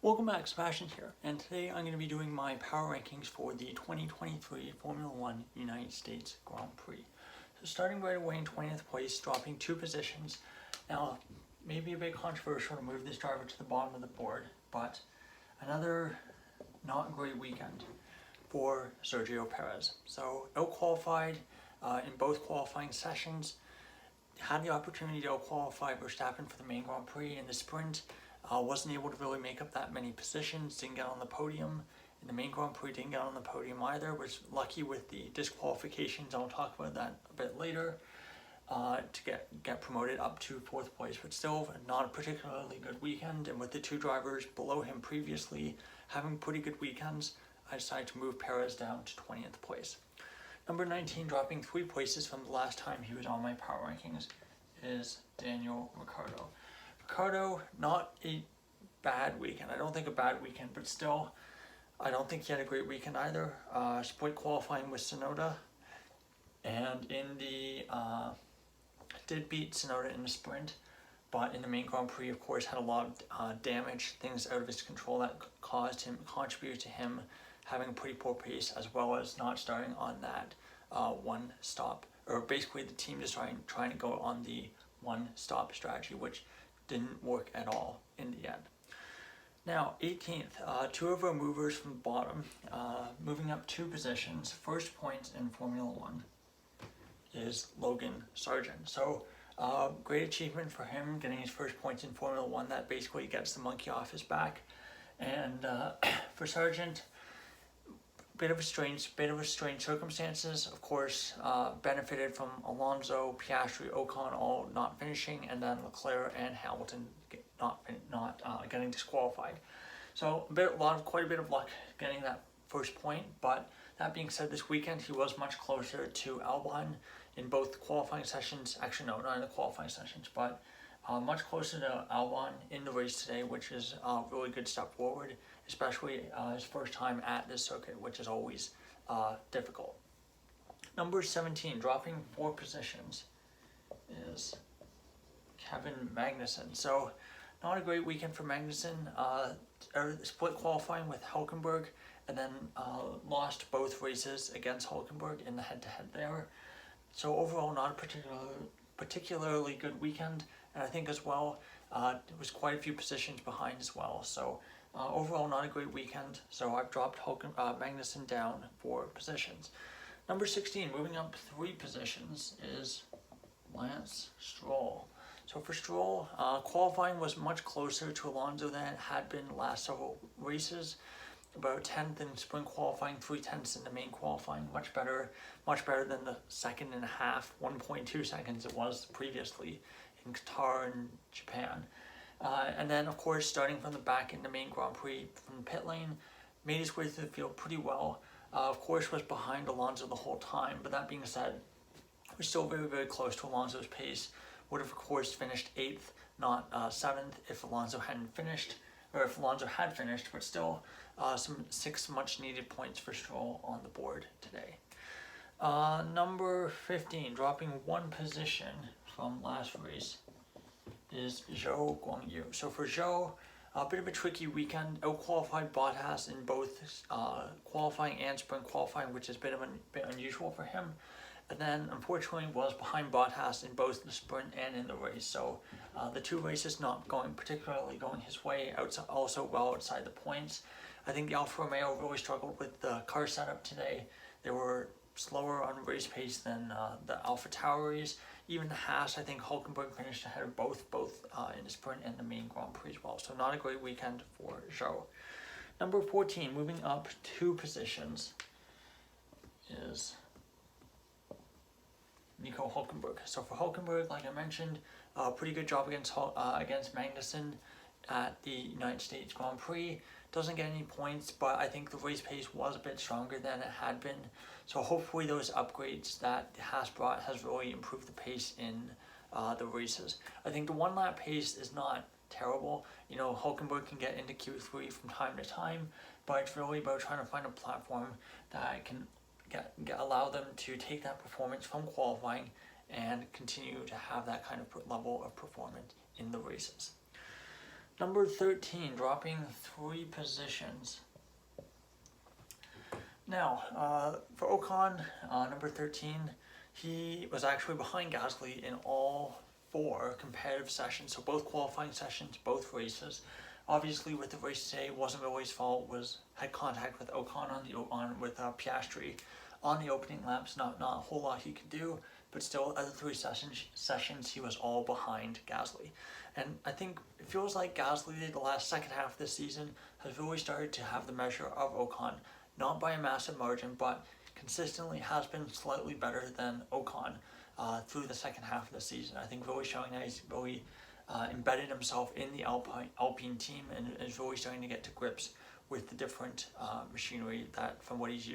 Welcome back, Sebastian here, and today I'm going to be doing my power rankings for the 2023 Formula One United States Grand Prix. So starting right away in 20th place, dropping 2 positions. Now, maybe a bit controversial to move this driver to the bottom of the board, but another not great weekend for Sergio Perez. So out-qualified in both qualifying sessions, had the opportunity to out-qualify Verstappen for the main Grand Prix in the sprint. Wasn't able to really make up that many positions, didn't get on the podium. In the main Grand Prix, didn't get on the podium either. Was lucky with the disqualifications, I'll talk about that a bit later, to get promoted up to 4th place. But still, not a particularly good weekend. And with the 2 drivers below him previously having pretty good weekends, I decided to move Perez down to 20th place. Number 19, dropping 3 places from the last time he was on my power rankings, is Daniel Ricciardo. Ricciardo, not a bad weekend. I don't think a bad weekend, but still, I don't think he had a great weekend either. Split qualifying with Tsunoda, and in the did beat Tsunoda in the sprint, but in the main Grand Prix, of course, had a lot of damage, things out of his control that contributed to him having a pretty poor pace, as well as not starting on that one stop, or basically the team just trying to go on the one stop strategy, which didn't work at all in the end. Now, 18th, 2 of our movers from the bottom, moving up 2 positions. First point in Formula One is Logan Sargent. So, great achievement for him, getting his first points in Formula One. That basically gets the monkey off his back. And for Sargent, bit of strange circumstances. Of course, benefited from Alonso, Piastri, Ocon all not finishing, and then Leclerc and Hamilton not getting disqualified. So quite a bit of luck getting that first point. But that being said, this weekend he was much closer to Albon in both qualifying sessions. Actually, no, not in the qualifying sessions, but much closer to Albon in the race today, which is a really good step forward, especially his first time at this circuit, which is always difficult. Number 17, dropping 4 positions, is Kevin Magnussen. So, not a great weekend for Magnussen. Split qualifying with Hülkenberg, and then lost both races against Hülkenberg in the head-to-head there. So overall, not a particularly good weekend. And I think as well, it was quite a few positions behind as well. So overall, not a great weekend. So I've dropped Magnussen down 4 positions. Number 16, moving up 3 positions, is Lance Stroll. So for Stroll, qualifying was much closer to Alonso than it had been the last several races. About 10th in sprint qualifying, 3/10 in the main qualifying, much better than the 2.5, 1.2 seconds it was previously in Qatar and Japan. And then, of course, starting from the back in the main Grand Prix from the pit lane, made his way through the field pretty well. Of course, was behind Alonso the whole time, but that being said, we're still very, very close to Alonso's pace. Would have, of course, finished 8th, not 7th, if Alonso hadn't finished, or if Alonso had finished, but still some 6 much-needed points for Stroll on the board today. Number 15, dropping 1 position from last race, is Zhou Guanyu. So for Zhou, a bit of a tricky weekend. Out-qualified Bottas in both qualifying and sprint qualifying, which is a bit unusual for him. And then, unfortunately, was behind Bottas in both the sprint and in the race. So the 2 races not particularly going his way, also well outside the points. I think the Alfa Romeo really struggled with the car setup today. They were slower on race pace than the Alpha Tauris. Even the Haas, I think Hülkenberg finished ahead of both in the sprint and the main Grand Prix as well. So not a great weekend for Zhou. Number 14, moving up 2 positions, is Nico Hülkenberg. So for Hülkenberg, like I mentioned, pretty good job against Magnussen at the United States Grand Prix. Doesn't get any points, but I think the race pace was a bit stronger than it had been. So hopefully those upgrades that Haas brought has really improved the pace in the races. I think the 1 lap pace is not terrible. You know, Hülkenberg can get into Q3 from time to time, but it's really about trying to find a platform that can allow them to take that performance from qualifying and continue to have that kind of level of performance in the races. Number 13, dropping 3 positions. Now, for Ocon, number 13, he was actually behind Gasly in all 4 competitive sessions, so both qualifying sessions, both races. Obviously, with the race today, it wasn't really his fault. Had contact with Ocon with Piastri on the opening laps. Not a whole lot he could do, but still, other 3 sessions, he was all behind Gasly. And I think it feels like Gasly, the second half of this season, has really started to have the measure of Ocon. Not by a massive margin, but consistently has been slightly better than Ocon through the second half of the season. I think really showing that he's really embedded himself in the Alpine team and is really starting to get to grips with the different machinery that from what he was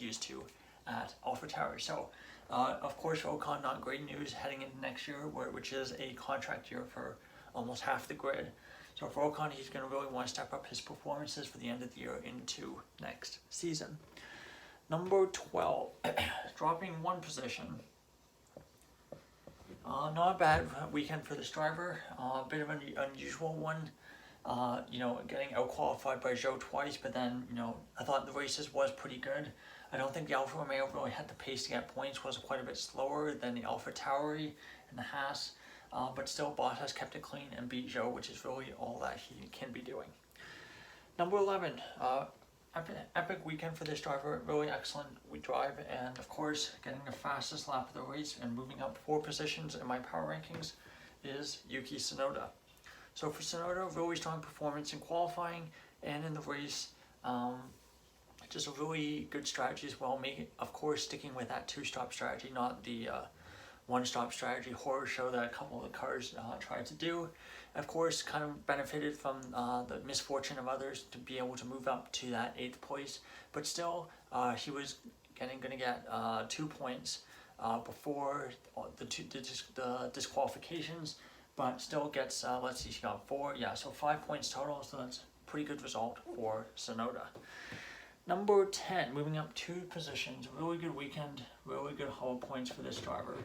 used to at AlphaTauri. So, of course, Ocon, not great news heading into next year, which is a contract year for almost half the grid. So for Ocon, he's going to really want to step up his performances for the end of the year into next season. Number 12, dropping 1 position. Not a bad weekend for this driver. A bit of an unusual one. Getting out-qualified by Zhou twice, but then, I thought the races was pretty good. I don't think the Alfa Romeo really had the pace to get points, was quite a bit slower than the AlphaTauri and the Haas. But still, Bottas kept it clean and beat Zhou, which is really all that he can be doing. Number 11, epic weekend for this driver. Really excellent drive, and of course, getting the fastest lap of the race and moving up 4 positions in my power rankings is Yuki Tsunoda. So for Tsunoda, really strong performance in qualifying and in the race. Just a really good strategy as well. Of course, sticking with that 2-stop strategy, not the 1-stop strategy horror show that a couple of the cars tried to do. Of course, kind of benefited from the misfortune of others to be able to move up to that 8th place. But still, he was going to get 2 points before the disqualifications. But still gets, let's see, she got 4. Yeah, so 5 points total. So that's a pretty good result for Tsunoda. Number 10, moving up 2 positions. Really good weekend, really good haul points for this driver.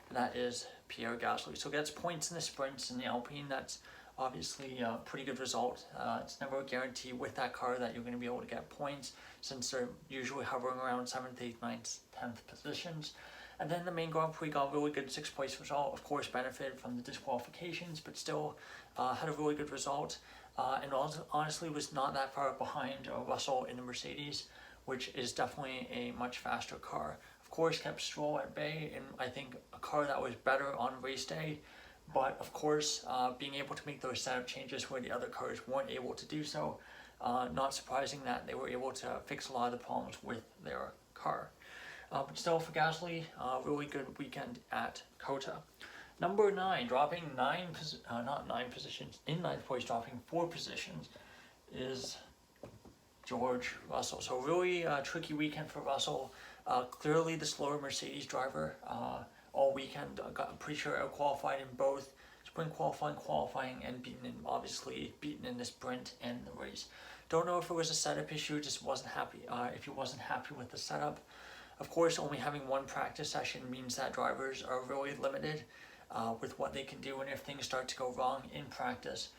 And that is Pierre Gasly. So gets points in the sprints in the Alpine. That's obviously a pretty good result. It's never a guarantee with that car that you're going to be able to get points, since they're usually hovering around 7th, 8th, 9th, 10th positions. And then the main Grand Prix got a really good 6th place result. Of course, benefited from the disqualifications, but still had a really good result. And also, honestly, was not that far behind Russell in the Mercedes, which is definitely a much faster car. Of course, kept Stroll at bay, and I think a car that was better on race day. But of course, being able to make those setup changes where the other cars weren't able to do so, not surprising that they were able to fix a lot of the problems with their car. But still, for Gasly, really good weekend at COTA. Number 9, dropping 9 positions, in 9th place, dropping 4 positions, is George Russell. So really tricky weekend for Russell. Clearly the slower Mercedes driver all weekend. I'm pretty sure out-qualified in both sprint qualifying, and obviously beaten in the sprint and the race. Don't know if it was a setup issue, just wasn't happy. If he wasn't happy with the setup. Of course, only having 1 practice session means that drivers are really limited with what they can do, and if things start to go wrong in practice,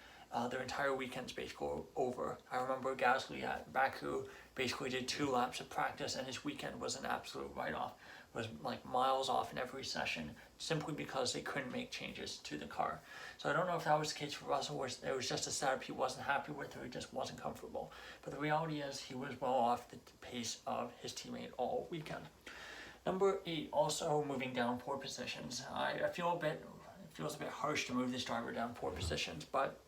their entire weekend's basically over. I remember Gasly at Baku basically did 2 laps of practice, and his weekend was an absolute write-off. Was like miles off in every session, simply because they couldn't make changes to the car. So I don't know if that was the case for Russell, or it was just a setup he wasn't happy with, or he just wasn't comfortable. But the reality is he was well off the pace of his teammate all weekend. Number 8, also moving down 4 positions. It feels a bit harsh to move this driver down 4 positions, but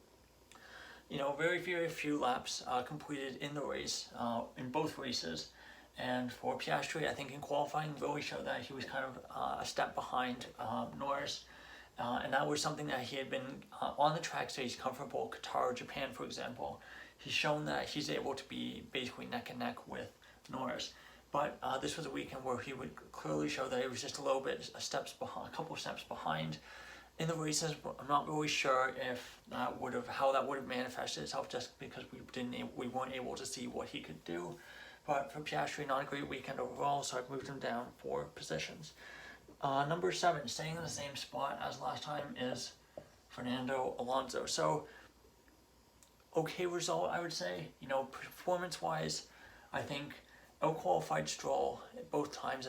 very few laps completed in the race, in both races. And for Piastri, I think in qualifying really showed that he was kind of a step behind Norris. And that was something that he had been on the track, so he's comfortable. Qatar, Japan, for example, he's shown that he's able to be basically neck and neck with Norris. But this was a weekend where he would clearly show that he was just a little bit a couple steps behind. In the races, I'm not really sure if how that would have manifested itself, just because we weren't able to see what he could do. But for Piastri, not a great weekend overall, so I've moved him down 4 positions. Number 7, staying in the same spot as last time, is Fernando Alonso. So, okay result, I would say. Performance-wise, I think out-qualified Stroll both times.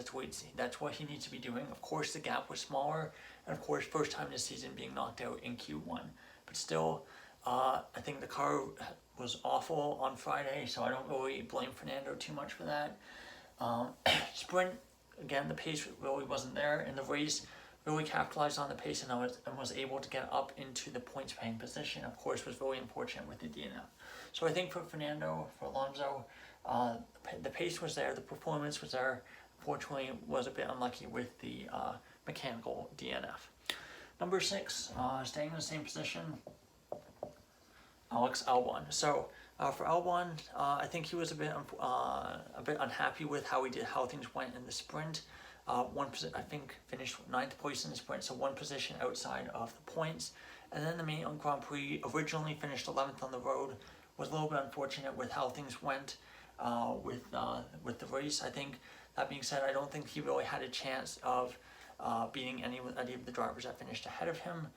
That's what he needs to be doing. Of course, the gap was smaller, and of course, first time this season being knocked out in Q1. But still, I think the car was awful on Friday, so I don't really blame Fernando too much for that. Sprint, again, the pace really wasn't there, and the race really capitalized on the pace and was able to get up into the points paying position. Of course, was really unfortunate with the DNF. So I think for Fernando, for Alonso, the pace was there, the performance was there. Unfortunately, was a bit unlucky with the mechanical DNF. Number 6, staying in the same position, Alex Albon. So for Albon, I think he was a bit unhappy with how things went in the sprint. I think finished 9th place in the sprint, so one position outside of the points. And then the main Grand Prix originally finished 11th on the road. Was a little bit unfortunate with how things went with the race. I think, that being said, I don't think he really had a chance of beating any of the drivers that finished ahead of him.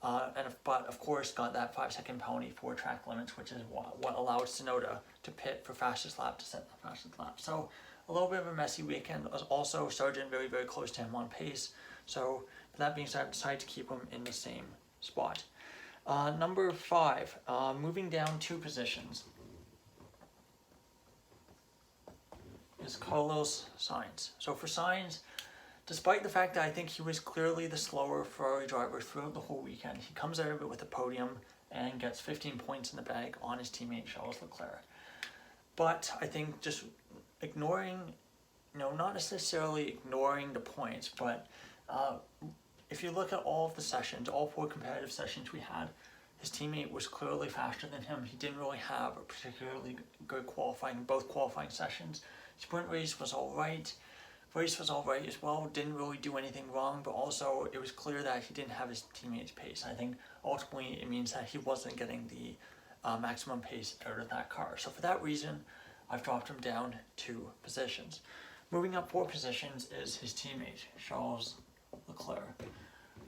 But of course got that 5-second penalty for track limits, which is what allowed Tsunoda to pit for fastest lap to set the fastest lap. So a little bit of a messy weekend. Also, Sargent very, very close to him on pace. So that being said, I decided to keep him in the same spot. Number 5, moving down 2 positions, is Carlos Sainz. So for Sainz, despite the fact that I think he was clearly the slower Ferrari driver throughout the whole weekend, he comes out of it with a podium and gets 15 points in the bag on his teammate Charles Leclerc. But I think just ignoring, not necessarily ignoring the points, but if you look at all of the sessions, all 4 competitive sessions we had, his teammate was clearly faster than him. He didn't really have a particularly good both qualifying sessions. Sprint race was all right. Race was all right as well. Didn't really do anything wrong, but also it was clear that he didn't have his teammate's pace. I think ultimately it means that he wasn't getting the maximum pace out of that car. So for that reason, I've dropped him down 2 positions. Moving up 4 positions is his teammate, Charles Leclerc.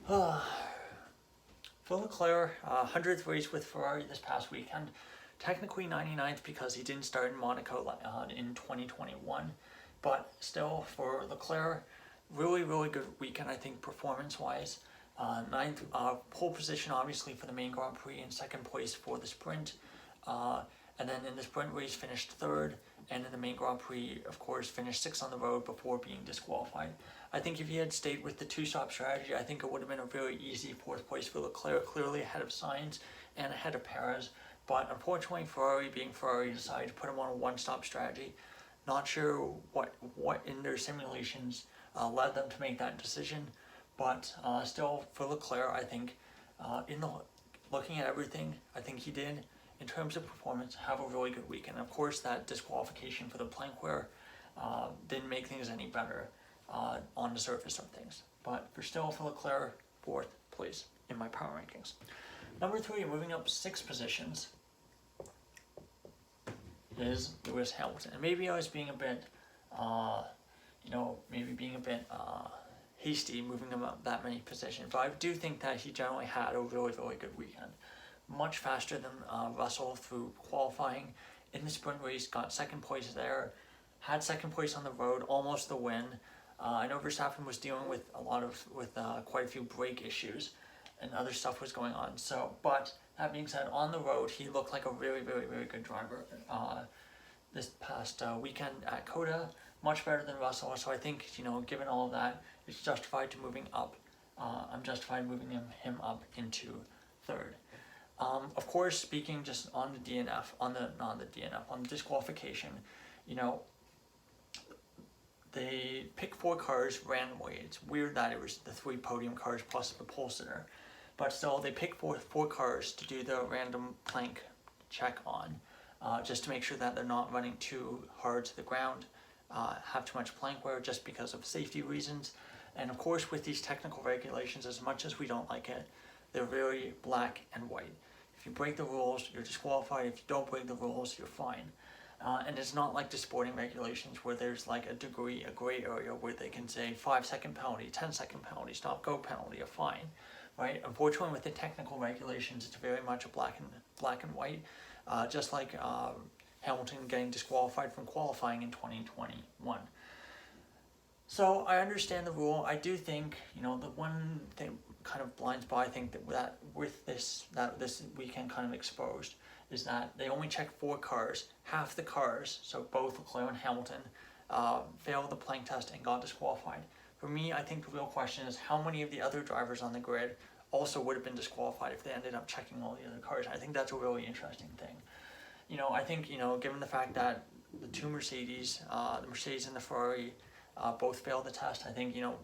For Leclerc, 100th race with Ferrari this past weekend. Technically 99th because he didn't start in Monaco in 2021. But still, for Leclerc, really, really good weekend, I think, performance-wise. 9th pole position, obviously, for the main Grand Prix, and 2nd place for the sprint. And then in the sprint race, finished 3rd, and in the main Grand Prix, of course, finished 6th on the road before being disqualified. I think if he had stayed with the 2-stop strategy, I think it would have been a very easy 4th place for Leclerc, clearly ahead of Sainz and ahead of Perez. But unfortunately, Ferrari, being Ferrari, decided to put him on a 1-stop strategy. Not sure what in their simulations led them to make that decision, but still for Leclerc, I think looking at everything, I think he did, in terms of performance, have a really good weekend. Of course, that disqualification for the plank wear didn't make things any better on the surface of things. But for Leclerc, 4th place in my power rankings. Number 3, moving up 6 positions, is Lewis Hamilton. And maybe I was being a bit, hasty moving him up that many positions. But I do think that he generally had a really, really good weekend. Much faster than Russell through qualifying. In the sprint race, got 2nd place there. Had 2nd place on the road, almost the win. I know Verstappen was dealing with quite a few brake issues, and other stuff was going on. So, but that being said, on the road, he looked like a very, very, very good driver. This past weekend at Coda, much better than Russell. So I think, given all of that, it's justified to moving up. I'm justified moving him up into 3rd. Of course, speaking just on the DNF, on the disqualification, they pick 4 cars randomly. It's weird that it was the 3 podium cars plus the pole sitter. But still, they pick 4 cars to do the random plank check on, just to make sure that they're not running too hard to the ground, have too much plank wear just because of safety reasons. And of course, with these technical regulations, as much as we don't like it, they're very black and white. If you break the rules, you're disqualified. If you don't break the rules, you're fine. And it's not like the sporting regulations where there's like a gray area where they can say 5-second penalty, 10-second penalty, stop-go penalty, a fine. right? Unfortunately, with the technical regulations, it's very much a black and white, just like Hamilton getting disqualified from qualifying in 2021. So I understand the rule. I do think, the one thing kind of blind spot I think that with this weekend kind of exposed is that they only checked 4 cars. Half the cars, so both Leclerc and Hamilton, failed the plank test and got disqualified. For me, I think the real question is how many of the other drivers on the grid also would have been disqualified if they ended up checking all the other cars. I think that's a really interesting thing. I think, given the fact that the two Mercedes, the Mercedes and the Ferrari, both failed the test, I think, you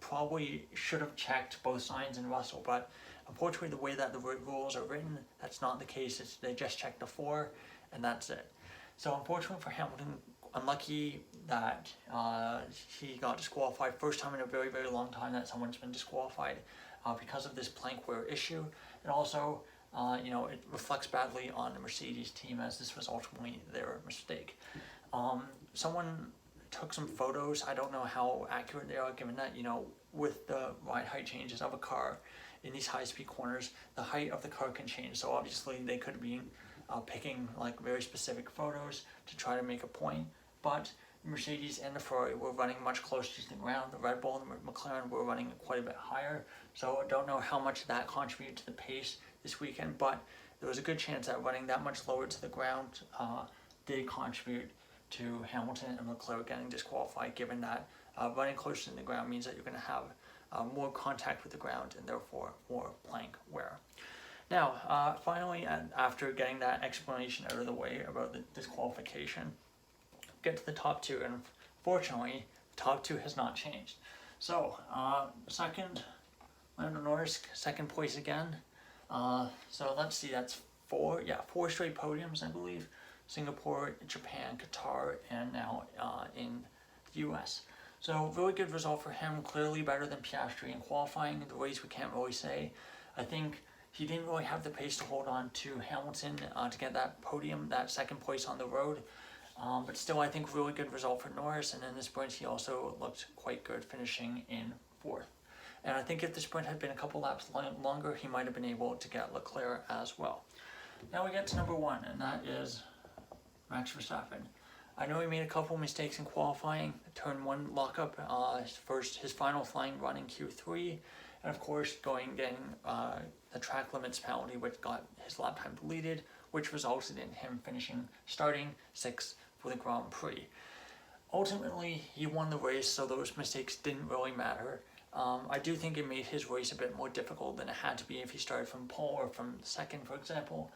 probably should have checked both Sainz and Russell, but unfortunately the way that the rules are written, that's not the case. They just checked the 4 and that's it. So unfortunately for Hamilton, unlucky that he got disqualified. First time in a very, very long time that someone's been disqualified because of this plank wear issue. And also, it reflects badly on the Mercedes team as this was ultimately their mistake. Someone took some photos. I don't know how accurate they are, given that, with the ride height changes of a car in these high-speed corners, the height of the car can change. So obviously they could be picking like very specific photos to try to make a point. But the Mercedes and the Ferrari were running much closer to the ground. The Red Bull and the McLaren were running quite a bit higher. So I don't know how much that contributed to the pace this weekend, but there was a good chance that running that much lower to the ground did contribute to Hamilton and Leclerc getting disqualified, given that running closer to the ground means that you're going to have more contact with the ground and therefore more plank wear. Now, finally, after getting that explanation out of the way about the disqualification, get to the top 2, and fortunately, the top 2 has not changed. So, second, Lando Norris, second place again. So let's see, that's 4 straight podiums, I believe. Singapore, Japan, Qatar, and now in the US. So really good result for him, clearly better than Piastri in qualifying. The race we can't really say. I think he didn't really have the pace to hold on to Hamilton to get that podium, that second place on the road. But still, I think really good result for Norris, and in the sprint he also looked quite good, finishing in 4th. And I think if the sprint had been a couple laps longer, he might have been able to get Leclerc as well. Now we get to number 1, and that is Max Verstappen. I know he made a couple mistakes in qualifying. Turn 1 lockup, his final flying run in Q3, and of course getting the track limits penalty, which got his lap time deleted, which resulted in him starting 6th for the Grand Prix. Ultimately, he won the race, so those mistakes didn't really matter. I do think it made his race a bit more difficult than it had to be if he started from pole or from 2nd, for example.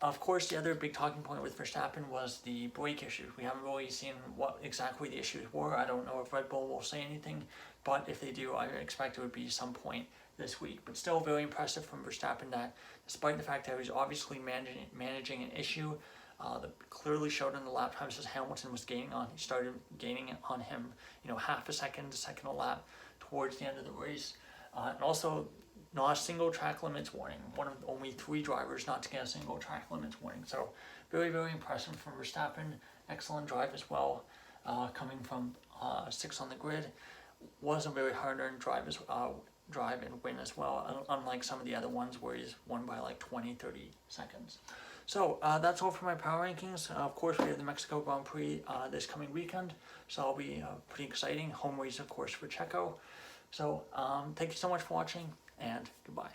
Of course, the other big talking point with Verstappen was the brake issues. We haven't really seen what exactly the issues were. I don't know if Red Bull will say anything, but if they do, I expect it would be some point this week. But still very impressive from Verstappen that despite the fact that he was obviously managing an issue, that clearly showed in the lap times as Hamilton was started gaining on him, half a second a lap towards the end of the race. And also, not a single track limits warning. One of only 3 drivers not to get a single track limits warning. So very, very impressive from Verstappen. Excellent drive as well. Coming from 6th on the grid. Was a very hard-earned drive and win as well, unlike some of the other ones where he's won by like 20, 30 seconds. So that's all for my power rankings. Of course, we have the Mexico Grand Prix this coming weekend, so it'll be pretty exciting. Home race, of course, for Checo. So thank you so much for watching, and goodbye.